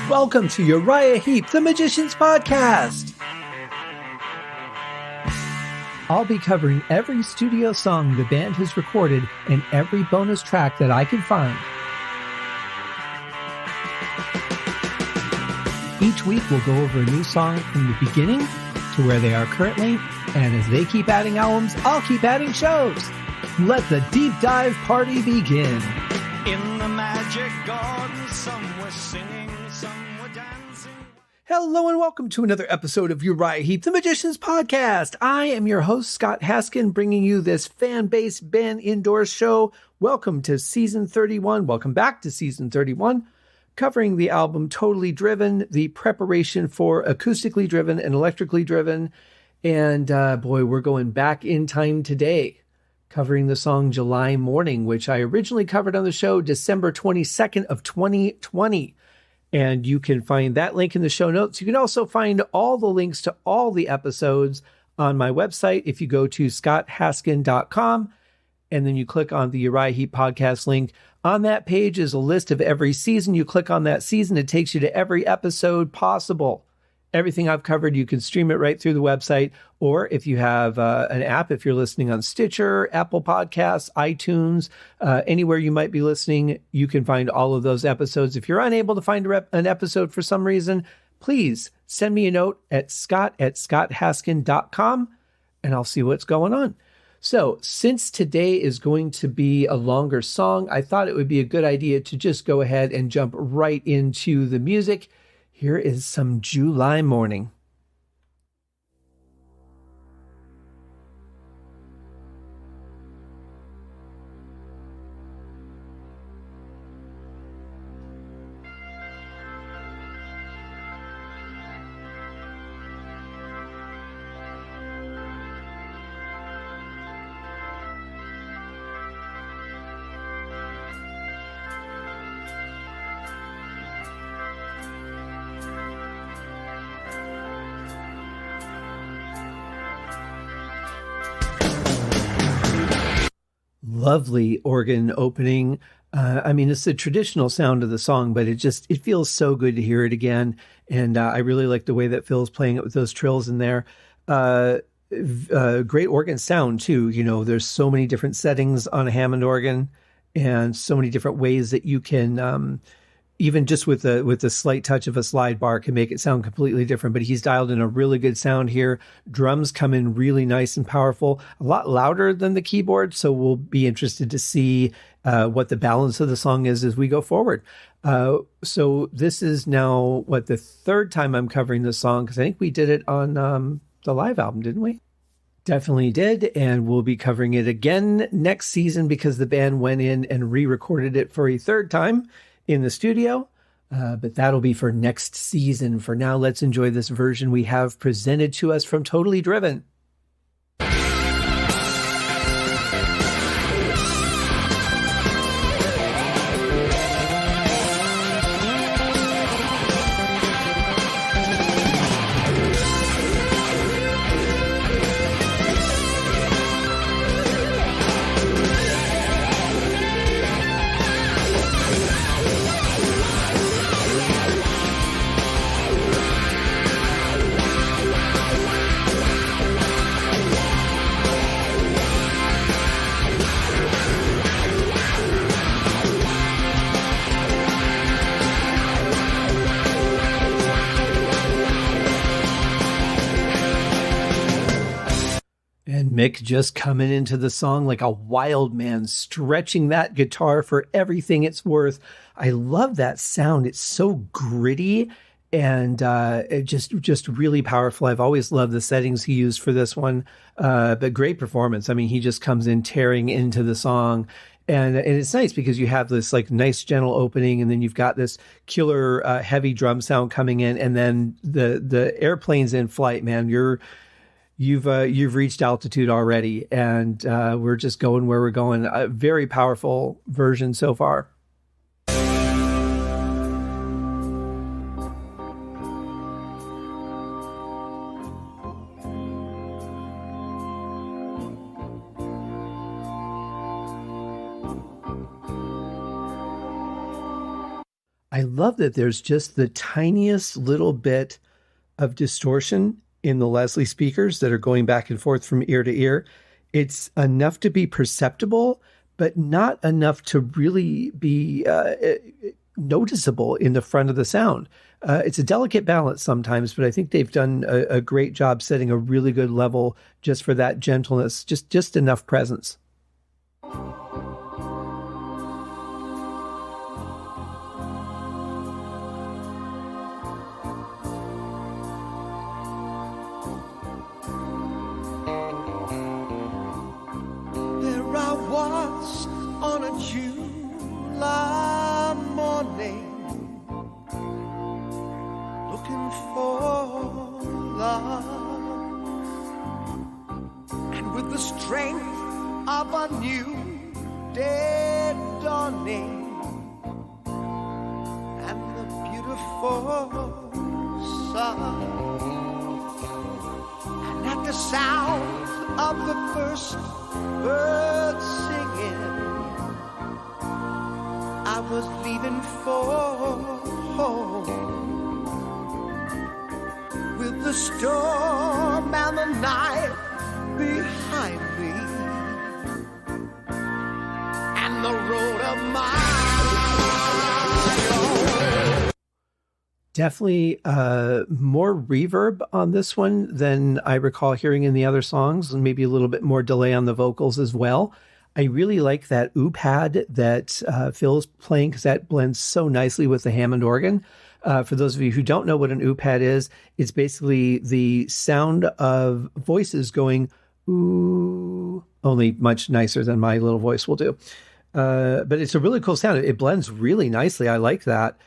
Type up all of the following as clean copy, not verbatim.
Welcome to Uriah Heep, the Magician's Podcast. I'll be covering every studio song the band has recorded and every bonus track that I can find. Each week we'll go over a new song from the beginning to where they are currently, and as they keep adding albums, I'll keep adding shows. Let the deep dive party begin. In the magic garden, some were singing, some were dancing. Hello and welcome to another episode of Uriah Heep, the Magician's Podcast. I am your host, Scott Haskin, bringing you this fan-based band indoor show. Welcome to Season 31. Welcome back to Season 31, covering the album Totally Driven, the preparation for Acoustically Driven and Electrically Driven. And boy, we're going back in time today, covering the song July Morning, which I originally covered on the show December 22nd of 2020. And you can find that link in the show notes. You can also find all the links to all the episodes on my website if you go to scotthaskin.com and then you click on the Uriah Heep podcast link. On that page is a list of every season. You click on that season, it takes you to every episode possible. Everything I've covered, you can stream it right through the website. Or if you have an app, if you're listening on Stitcher, Apple Podcasts, iTunes, anywhere you might be listening, you can find all of those episodes. If you're unable to find an episode for some reason, please send me a note at scott@scotthaskin.com and I'll see what's going on. So since today is going to be a longer song, I thought it would be a good idea to just go ahead and jump right into the music. Here is some July Morning. Lovely organ opening. It's the traditional sound of the song, but it feels so good to hear it again. And I really like the way that Phil's playing it with those trills in there. Great organ sound too. You know, there's so many different settings on a Hammond organ and so many different ways that you can, even just with the slight touch of a slide bar, can make it sound completely different. But he's dialed in a really good sound here. Drums come in really nice and powerful, a lot louder than the keyboard. So we'll be interested to see what the balance of the song is as we go forward. So this is now the third time I'm covering this song, because I think we did it on the live album, didn't we? Definitely did, and we'll be covering it again next season because the band went in and re-recorded it for a third time in the studio, but that'll be for next season. For now, let's enjoy this version we have presented to us from Totally Driven. Mick just coming into the song like a wild man, stretching that guitar for everything it's worth. I love that sound. It's so gritty and it just really powerful. I've always loved the settings he used for this one, but great performance. I mean, he just comes in tearing into the song. And it's nice because you have this like nice gentle opening, and then you've got this killer heavy drum sound coming in, and then the airplane's in flight, man. You've reached altitude already, and we're just going where we're going. A very powerful version so far. I love that there's just the tiniest little bit of distortion in the Leslie speakers that are going back and forth from ear to ear. It's enough to be perceptible, but not enough to really be noticeable in the front of the sound. It's a delicate balance sometimes, but I think they've done a great job setting a really good level just for that gentleness, just enough presence. On a July morning, looking for love, and with the strength of a new day dawning, and the beautiful sun, and at the sound of the first bird singing, I was leaving for home, with the storm and the night behind me, and the road of my own. Definitely more reverb on this one than I recall hearing in the other songs, and maybe a little bit more delay on the vocals as well. I really like that oop pad that Phil's playing, because that blends so nicely with the Hammond organ. For those of you who don't know what an oop pad is, it's basically the sound of voices going ooh, only much nicer than my little voice will do. But it's a really cool sound. It blends really nicely. I like that.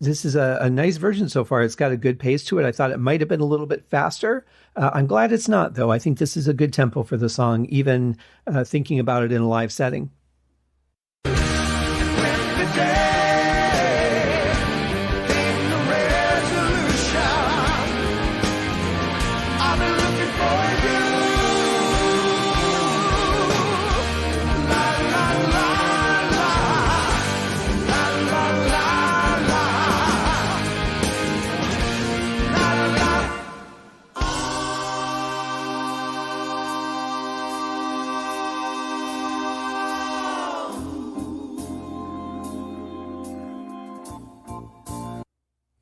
This is a nice version so far. It's got a good pace to it. I thought it might have been a little bit faster. I'm glad it's not, though. I think this is a good tempo for the song, even thinking about it in a live setting.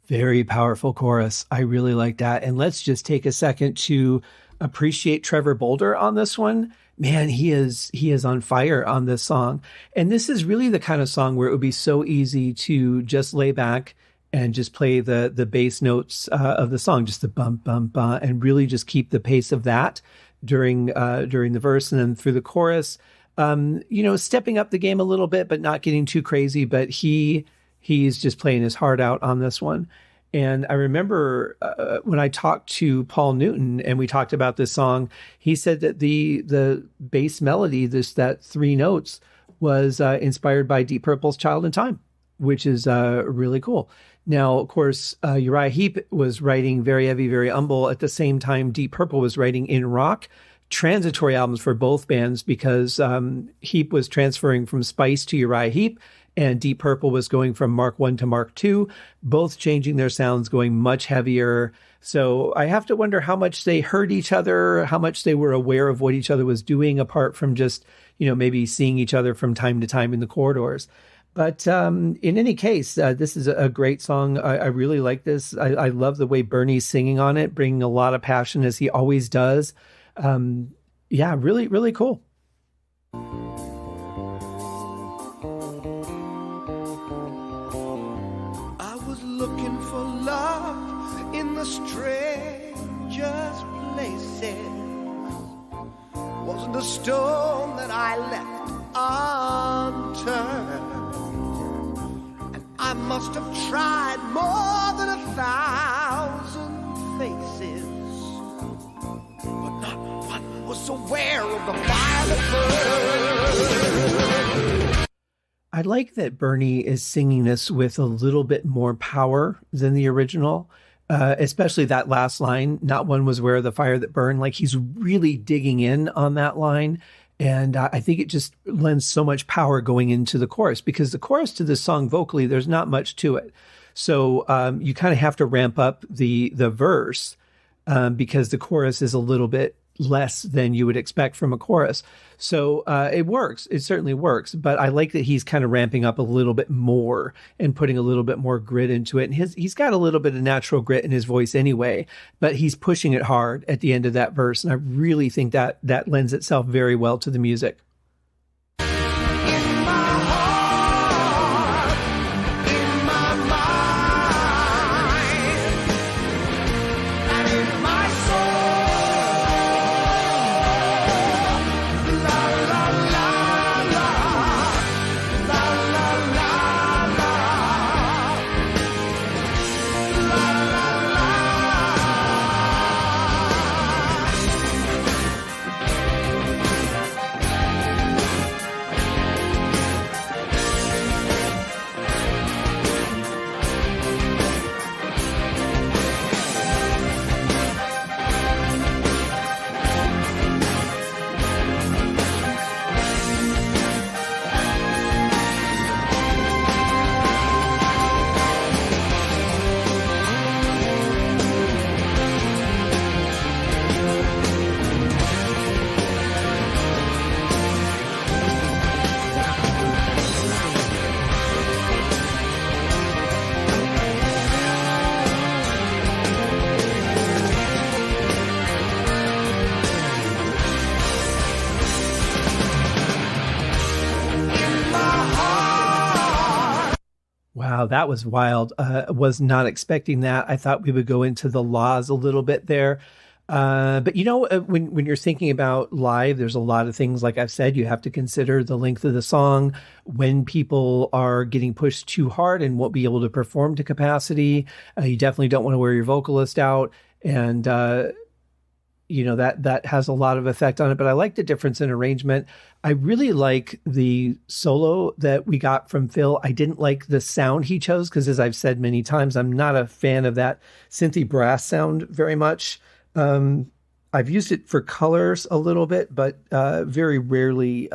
Very powerful chorus. I really like that. And let's just take a second to appreciate Trevor Boulder on this one. Man, he is on fire on this song. And this is really the kind of song where it would be so easy to just lay back and just play the bass notes of the song, just the bum, bum, bum, and really just keep the pace of that during the verse and then through the chorus. Stepping up the game a little bit, but not getting too crazy. But he's just playing his heart out on this one. And I remember when I talked to Paul Newton and we talked about this song, he said that the bass melody, that three notes, was inspired by Deep Purple's Child in Time, which is really cool. Now, of course, Uriah Heep was writing Very Heavy, Very Humble at the same time Deep Purple was writing In Rock. Transitory albums for both bands, because Heep was transferring from Spice to Uriah Heep, and Deep Purple was going from Mark I to Mark II, both changing their sounds, going much heavier. So I have to wonder how much they heard each other, how much they were aware of what each other was doing, apart from just, maybe seeing each other from time to time in the corridors. But in any case, this is a great song. I really like this. I love the way Bernie's singing on it, bringing a lot of passion, as he always does. Really, really cool. Looking for love in the strangest places. Wasn't a stone that I left unturned, and I must have tried more than 1,000 faces, but not one was aware of the fire that burned. I like that Bernie is singing this with a little bit more power than the original, especially that last line, not one was aware of the fire that burned. Like, he's really digging in on that line. And I think it just lends so much power going into the chorus, because the chorus to this song vocally, there's not much to it. So you kind of have to ramp up the verse because the chorus is a little bit less than you would expect from a chorus. So it works. It certainly works. But I like that he's kind of ramping up a little bit more and putting a little bit more grit into it. And he's got a little bit of natural grit in his voice anyway, but he's pushing it hard at the end of that verse. And I really think that lends itself very well to the music. Wow, that was wild. Was not expecting that. I thought we would go into the laws a little bit there. But when you're thinking about live, there's a lot of things, like I've said, you have to consider the length of the song, when people are getting pushed too hard and won't be able to perform to capacity. You definitely don't want to wear your vocalist out. And, that has a lot of effect on it. But I like the difference in arrangement. I really like the solo that we got from Phil. I didn't like the sound he chose because, as I've said many times, I'm not a fan of that synthy brass sound very much. I've used it for colors a little bit, but very rarely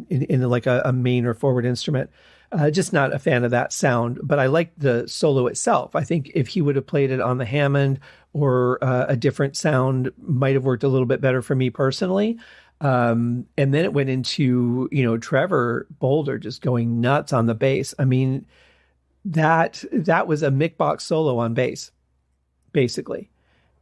in like a main or forward instrument. Just not a fan of that sound, but I like the solo itself. I think if he would have played it on the Hammond or a different sound, might have worked a little bit better for me personally. And then it went into, Trevor Boulder just going nuts on the bass. I mean, that was a Mick Box solo on bass, basically.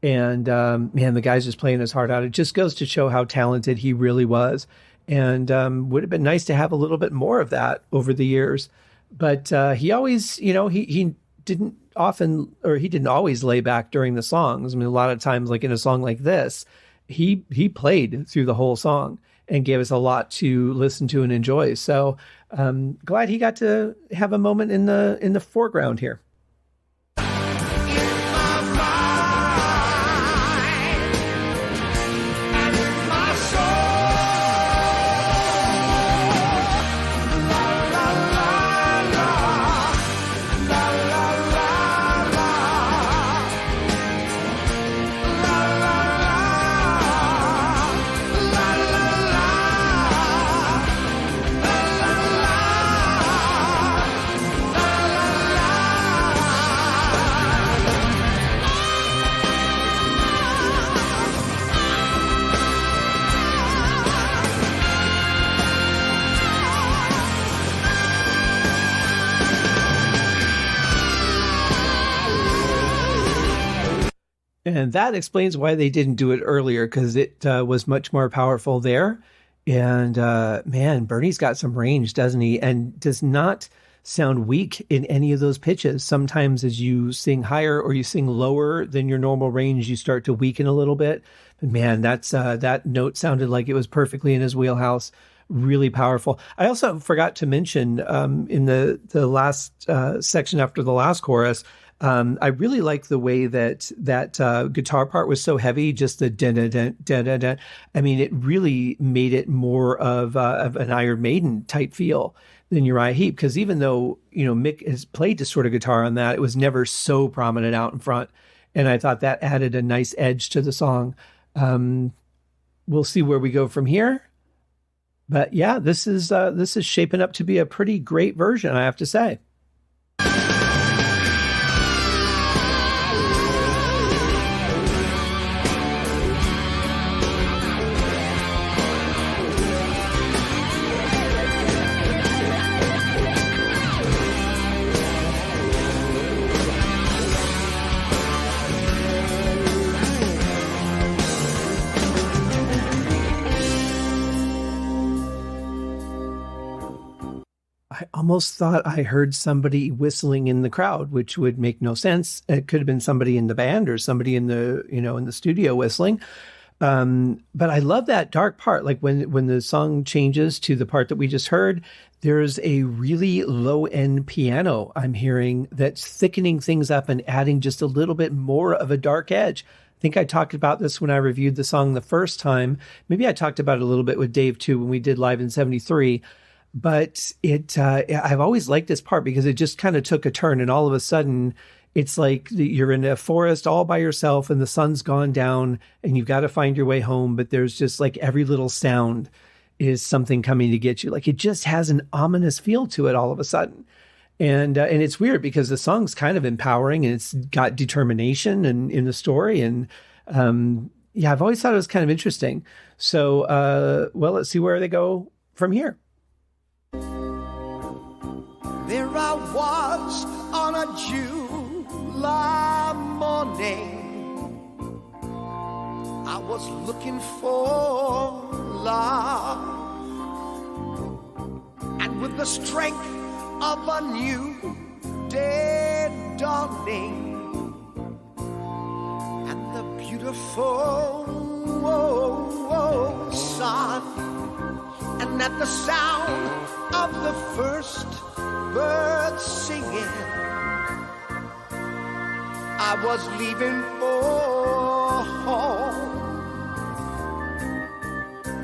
And man, the guy's just playing his heart out. It just goes to show how talented he really was. And would have been nice to have a little bit more of that over the years. But he always, he didn't always lay back during the songs. I mean, a lot of times, like in a song like this, he played through the whole song and gave us a lot to listen to and enjoy. So glad he got to have a moment in the foreground here. And that explains why they didn't do it earlier, because it was much more powerful there. And man, Bernie's got some range, doesn't he? And does not sound weak in any of those pitches. Sometimes as you sing higher or you sing lower than your normal range, you start to weaken a little bit. But man, that note sounded like it was perfectly in his wheelhouse. Really powerful. I also forgot to mention in the last section after the last chorus, I really like the way that guitar part was so heavy, just the da-da-da-da-da-da. I mean, it really made it more of an Iron Maiden type feel than Uriah Heep, because even though, Mick has played this sort of guitar on that, it was never so prominent out in front. And I thought that added a nice edge to the song. We'll see where we go from here. But yeah, this is shaping up to be a pretty great version, I have to say. I almost thought I heard somebody whistling in the crowd, which would make no sense. It could have been somebody in the band or somebody in the, in the studio whistling. But I love that dark part. Like when the song changes to the part that we just heard, there's a really low end piano I'm hearing that's thickening things up and adding just a little bit more of a dark edge. I think I talked about this when I reviewed the song the first time. Maybe I talked about it a little bit with Dave too when we did Live in 73. But I've always liked this part because it just kind of took a turn, and all of a sudden it's like you're in a forest all by yourself and the sun's gone down and you've got to find your way home. But there's just like every little sound is something coming to get you. Like it just has an ominous feel to it all of a sudden. And it's weird because the song's kind of empowering and it's got determination and in the story. And I've always thought it was kind of interesting. So, let's see where they go from here. There I was on a July morning. I was looking for love, and with the strength of a new day dawning, and the beautiful sun, and at the sound of the first birds singing, I was leaving for home,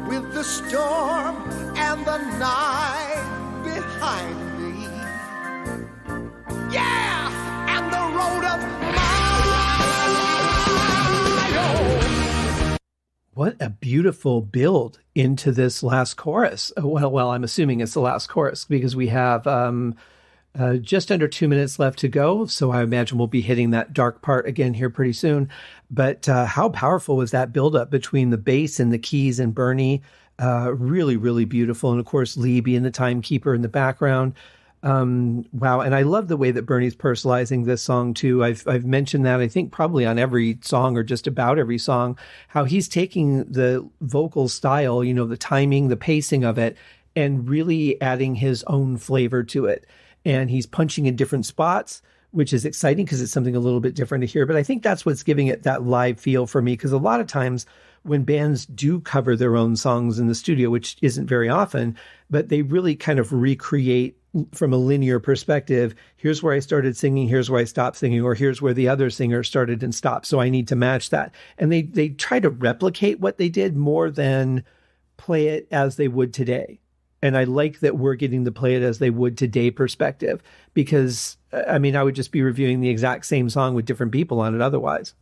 with the storm and the night behind me. Yeah, and the road of my own. What a beautiful build into this last chorus. Well, I'm assuming it's the last chorus because we have just under 2 minutes left to go. So I imagine we'll be hitting that dark part again here pretty soon. But how powerful was that buildup between the bass and the keys and Bernie? Really, really beautiful. And of course, Lee being the timekeeper in the background. Wow. And I love the way that Bernie's personalizing this song too. I've mentioned that I think probably on every song or just about every song, how he's taking the vocal style, the timing, the pacing of it, and really adding his own flavor to it. And he's punching in different spots, which is exciting because it's something a little bit different to hear. But I think that's what's giving it that live feel for me, because a lot of times when bands do cover their own songs in the studio, which isn't very often, but they really kind of recreate from a linear perspective. Here's where I started singing, here's where I stopped singing, or here's where the other singer started and stopped. So I need to match that. And they try to replicate what they did more than play it as they would today. And I like that we're getting to play it as they would today perspective, because I mean, I would just be reviewing the exact same song with different people on it otherwise.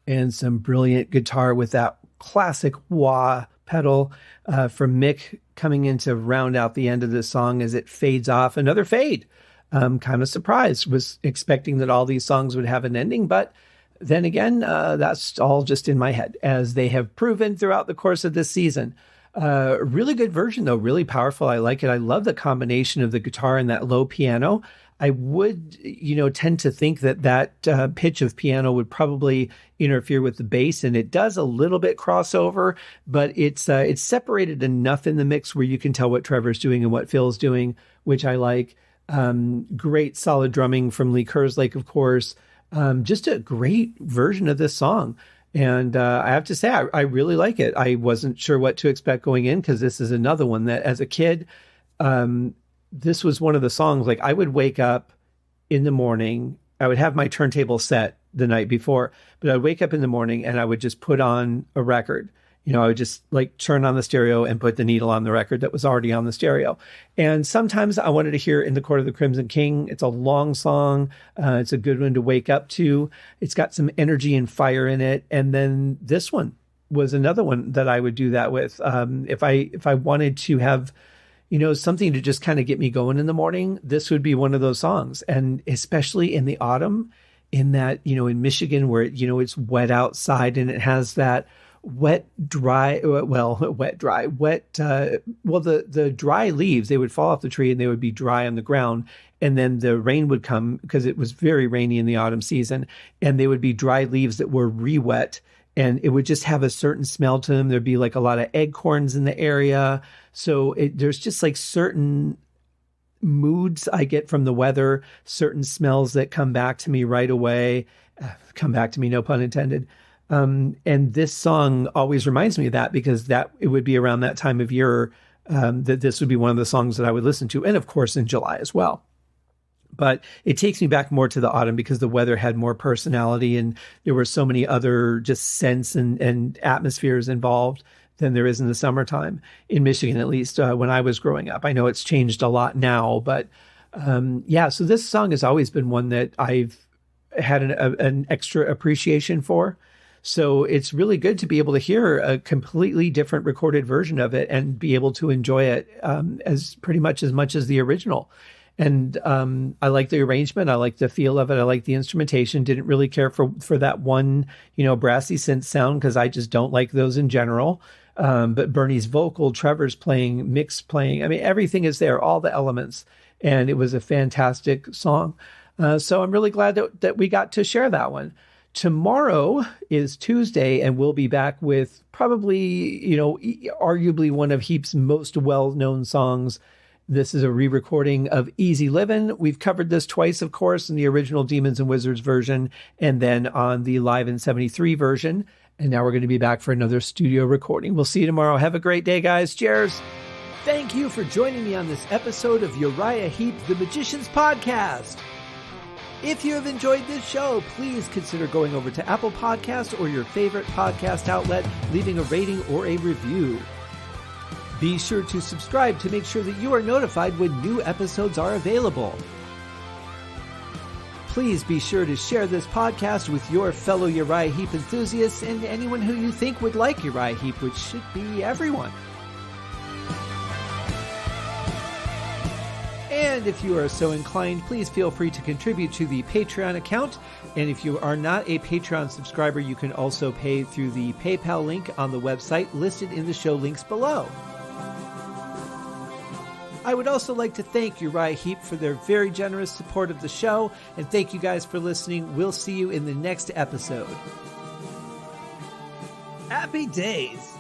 and some brilliant guitar with that classic wah pedal from Mick coming in to round out the end of this song as it fades off. Another fade. Kind of surprised. Was expecting that all these songs would have an ending, but then again, that's all just in my head, as they have proven throughout the course of this season. Really good version, though. Really powerful. I like it. I love the combination of the guitar and that low piano. I would, tend to think that pitch of piano would probably interfere with the bass, and it does a little bit crossover, but it's separated enough in the mix where you can tell what Trevor's doing and what Phil's doing, which I like. Great solid drumming from Lee Kerslake, of course. Just a great version of this song. And I have to say, I really like it. I wasn't sure what to expect going in, because this is another one that as a kid, this was one of the songs, like I would wake up in the morning, I would have my turntable set the night before, but I'd wake up in the morning and I would just put on a record. I would just like turn on the stereo and put the needle on the record that was already on the stereo. And sometimes I wanted to hear In the Court of the Crimson King. It's a long song. It's a good one to wake up to. It's got some energy and fire in it. And then this one was another one that I would do that with. If I wanted to have, something to just kind of get me going in the morning, this would be one of those songs. And especially in the autumn, in that, in Michigan where, it's wet outside and it has that the dry leaves, they would fall off the tree and they would be dry on the ground. And then the rain would come, because it was very rainy in the autumn season, and they would be dry leaves that were re-wet, and it would just have a certain smell to them. There'd be like a lot of acorns in the area. So there's just like certain moods I get from the weather, certain smells that come back to me right away. Come back to me, no pun intended. And this song always reminds me of that, because it would be around that time of year that this would be one of the songs that I would listen to. And of course in July as well. But it takes me back more to the autumn, because the weather had more personality and there were so many other just scents and atmospheres involved than there is in the summertime in Michigan, at least when I was growing up. I know it's changed a lot now, but so this song has always been one that I've had an extra appreciation for. So it's really good to be able to hear a completely different recorded version of it and be able to enjoy it as much as the original. And I like the arrangement. I like the feel of it. I like the instrumentation. Didn't really care for that one, brassy synth sound, because I just don't like those in general. But Bernie's vocal, Trevor's playing, Mick's playing. I mean, everything is there, all the elements. And it was a fantastic song. So I'm really glad that we got to share that one. Tomorrow is Tuesday, and we'll be back with probably, arguably one of Heap's most well-known songs. This is a re-recording of Easy Livin'. We've covered this twice, of course, in the original Demons and Wizards version, and then on the Live in 73 version. And now we're going to be back for another studio recording. We'll see you tomorrow. Have a great day, guys. Cheers. Thank you for joining me on this episode of Uriah Heep, the Magician's Podcast. If you have enjoyed this show, please consider going over to Apple Podcasts or your favorite podcast outlet, leaving a rating or a review. Be sure to subscribe to make sure that you are notified when new episodes are available. Please be sure to share this podcast with your fellow Uriah Heep enthusiasts and anyone who you think would like Uriah Heep, which should be everyone. And if you are so inclined, please feel free to contribute to the Patreon account. And if you are not a Patreon subscriber, you can also pay through the PayPal link on the website listed in the show links below. I would also like to thank Uriah Heep for their very generous support of the show. And thank you guys for listening. We'll see you in the next episode. Happy days!